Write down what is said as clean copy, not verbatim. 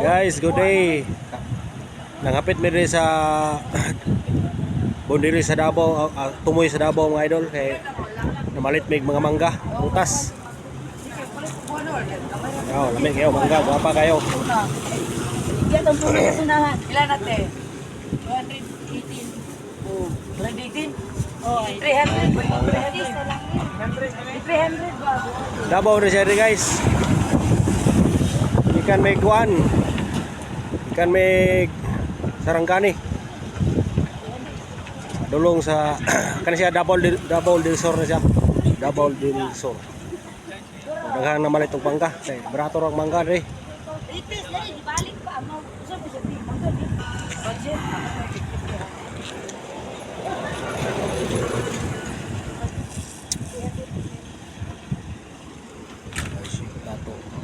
Guys, good day. Nangapit mi rin sa bundiri sa Davao, tumoy sa Davao mga idol kay namalit mig mga mangga, prutas. Oh, lamig kayo mangga, guwapa kayo. Iyan ang puno sa unahan. Ilan natin? 218. Oh, 218? Oh, 300. 300 ba? Davao rin siya rin guys. Ikan may kuan. Ikan may sarangkani. Dulong sa kan siya double del sur na siya. Double del sur. Daghang naman itong pangga. Kay barato ang mangga rin. Itis na rin, ibalik pa. Gusto mo siya, budget. Tato.